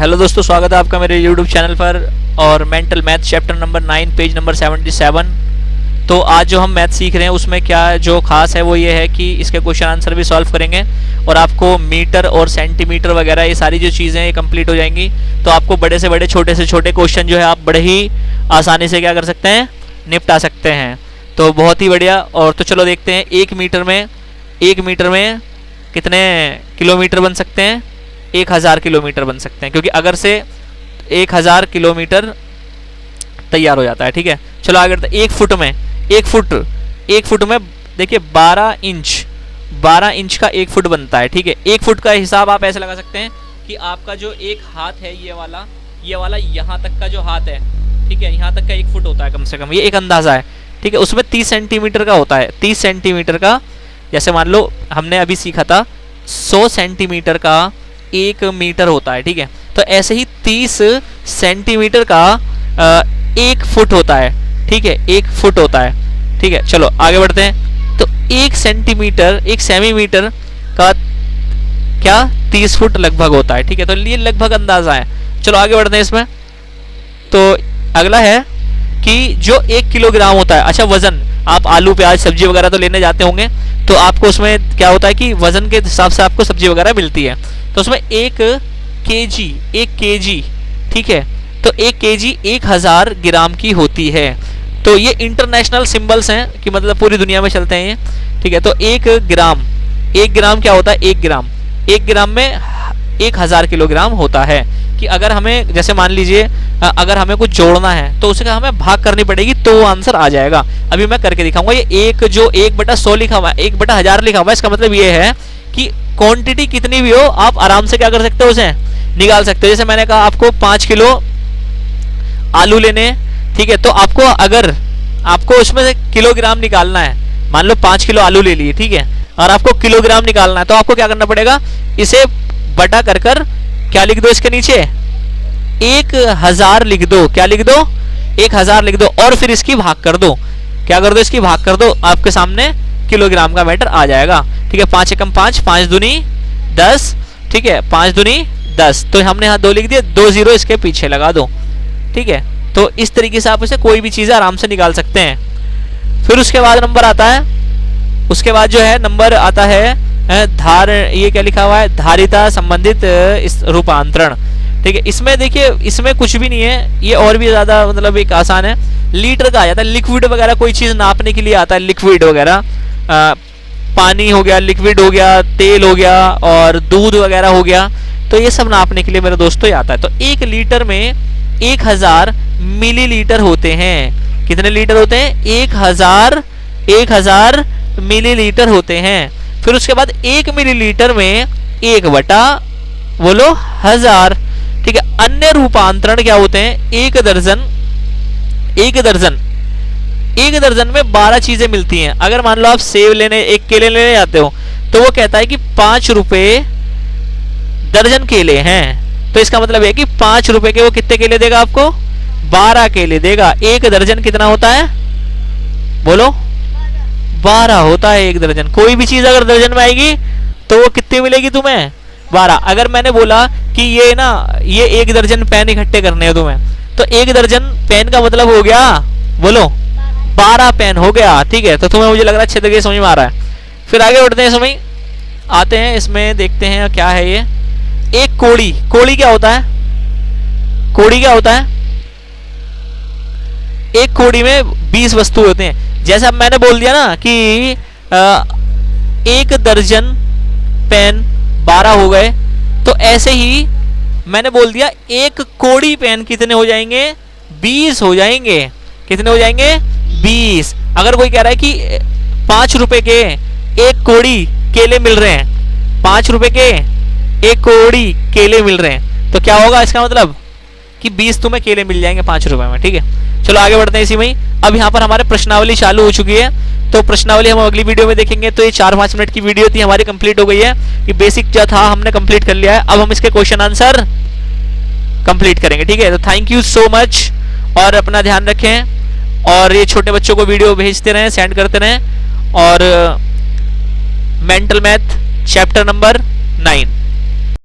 Hello दोस्तों, स्वागत है आपका मेरे यूट्यूब चैनल पर और mental math chapter number 9 page number 77। तो आज जो हम मैथ सीख रहे हैं उसमें क्या जो खास है वो ये है कि इसके क्वेश्चन आंसर भी सॉल्व करेंगे और आपको मीटर और सेंटीमीटर वगैरह ये सारी जो चीज़ें ये कंप्लीट हो जाएंगी। तो आपको बड़े से बड़े छोटे से छोटे क्वेश्चन जो है आप बड़े ही आसानी से क्या कर सकते हैं, निपटा सकते हैं। तो बहुत ही बढ़िया। और तो चलो देखते हैं एक मीटर में कितने किलोमीटर बन सकते हैं। 1000 किलोमीटर बन सकते हैं, क्योंकि अगर से 1000 किलोमीटर तैयार हो जाता है। ठीक है, चलो आगे बढ़ते हैं। एक फुट में देखिए 12 इंच का 1 फुट बनता है। ठीक है, 1 फुट का हिसाब आप ऐसे लगा सकते हैं कि आपका जो एक हाथ है ये वाला यहाँ तक का जो हाथ है, ठीक है, यहाँ तक का 1 फुट होता है कम से कम, ये एक अंदाजा है। ठीक है, उसमें 30 सेंटीमीटर का होता है। 30 सेंटीमीटर का, जैसे मान लो हमने अभी सीखा था 100 सेंटीमीटर का 1 मीटर होता है। ठीक है, तो ऐसे ही 30 सेंटीमीटर का 1 फुट होता है। ठीक है, 1 फुट होता है। ठीक है, चलो आगे बढ़ते हैं। तो 1 सेमीमीटर का क्या 30 फुट लगभग होता है। ठीक है, तो ये लगभग अंदाजा है। चलो आगे बढ़ते हैं इसमें। तो अगला है कि जो 1 किलोग्राम होता है, अच्छा वजन, आप आलू प्याज सब्जी वगैरह तो लेने जाते होंगे, तो आपको उसमें क्या होता है कि वजन के हिसाब से आपको सब्जी वगैरह मिलती है। तो उसमें 1 केजी, ठीक है, तो 1 केजी 1000 ग्राम की होती है। तो ये इंटरनेशनल सिंबल्स हैं कि मतलब पूरी दुनिया में चलते हैं ये। ठीक है, तो 1 ग्राम क्या होता है, 1 ग्राम में 1000 किलोग्राम होता है। कि अगर हमें, जैसे मान लीजिए अगर हमें कुछ जोड़ना है तो उसे हमें भाग करनी पड़ेगी तो वो आंसर आ जाएगा। अभी मैं करके दिखाऊंगा। ये 1/100 लिखा हुआ है, 1/1000 लिखा हुआ है, इसका मतलब ये है कि क्वांटिटी कितनी भी हो आप आराम से क्या कर सकते हो, उसे निकाल सकते हो। जैसे मैंने कहा आपको 5 किलो आलू लेने, ठीक है, तो आपको उसमें से किलोग्राम निकालना है। मान लो 5 किलो आलू ले लिए, ठीक है, और आपको किलोग्राम निकालना है, तो आपको क्या करना पड़ेगा, इसे बटा कर क्या लिख दो, इसके नीचे 1000 लिख दो। क्या लिख दो, 1000 लिख दो, और फिर इसकी भाग कर दो। क्या कर दो, इसकी भाग कर दो, आपके सामने किलोग्राम का मैटर आ जाएगा। ठीक है, 5 एकम 5, 5 दूनी 10, ठीक है, 5 दूनी 10, तो हमने यहाँ 2 लिख दिया, 2 जीरो इसके पीछे लगा दो। ठीक है, तो इस तरीके से आप इसे कोई भी चीज़ आराम से निकाल सकते हैं। फिर उसके बाद नंबर आता है, उसके बाद जो है नंबर आता है ये क्या लिखा हुआ है, धारिता संबंधित इस रूपांतरण। ठीक है, इसमें देखिए, इसमें कुछ भी नहीं है, ये और भी ज्यादा मतलब एक आसान है। लीटर का आ जाता है, लिक्विड वगैरह कोई चीज नापने के लिए आता है, लिक्विड वगैरह, पानी हो गया, लिक्विड हो गया, तेल हो गया और दूध वगैरह हो गया, तो ये सब नापने के लिए मेरे दोस्तों ये आता है। तो 1 लीटर में 1000 मिलीलीटर होते हैं। कितने लीटर होते हैं, 1000 मिलीलीटर होते हैं। फिर उसके बाद 1 मिलीलीटर में 1/1000। ठीक है, अन्य रूपांतरण क्या होते हैं, 1 दर्जन में 12 चीजें मिलती हैं। अगर मान लो आप सेब लेने, 1 केले लेने जाते हो, तो वो कहता है कि 5 रुपए दर्जन केले हैं। तो इसका मतलब है कि 5 रुपए के वो कितने केले देगा आपको, 12 केले देगा। 1 दर्जन कितना होता है, बोलो, 12 होता है 1 दर्जन। कोई भी चीज अगर दर्जन में आएगी तो वो कितनी मिलेगी तुम्हें, 12। अगर मैंने बोला कि ये 1 दर्जन पेन इकट्ठे करने हैं तुम्हें, तो 1 दर्जन पेन का मतलब हो गया, बोलो, 12 पेन हो गया। ठीक है, तो तुम्हें मुझे लग रहा है अच्छे तरीके समझ में आ रहा है। फिर आगे बढ़ते हैं, समय आते हैं, इसमें देखते हैं क्या है ये। एक कोड़ी क्या होता है, कोड़ी क्या होता है, एक कोड़ी में 20 वस्तु होते हैं। जैसे अब मैंने बोल दिया ना कि 1 दर्जन पेन 12 हो गए, तो ऐसे ही मैंने बोल दिया 1 कोड़ी पेन कितने हो जाएंगे, 20 हो जाएंगे। कितने हो जाएंगे, 20। अगर कोई कह रहा है कि 5 रुपए के 1 कोड़ी केले मिल रहे हैं, 5 रुपए के 1 कोड़ी केले मिल रहे हैं, तो क्या होगा, इसका मतलब कि 20 तुम्हें केले मिल जाएंगे 5 रुपए में। ठीक है, चलो आगे बढ़ते हैं इसी में ही। अब यहाँ पर हमारे प्रश्नावली चालू हो चुकी है, तो प्रश्नावली हम अगली वीडियो में देखेंगे। तो ये 4-5 मिनट की वीडियो थी हमारी, कंप्लीट हो गई है। ये बेसिक जो था हमने कंप्लीट कर लिया है। अब हम इसके क्वेश्चन आंसर कंप्लीट करेंगे। ठीक है, तो थैंक यू सो मच, और अपना ध्यान रखें, और ये छोटे बच्चों को वीडियो भेजते रहें, सेंड करते रहें। और मेंटल मैथ चैप्टर नंबर 9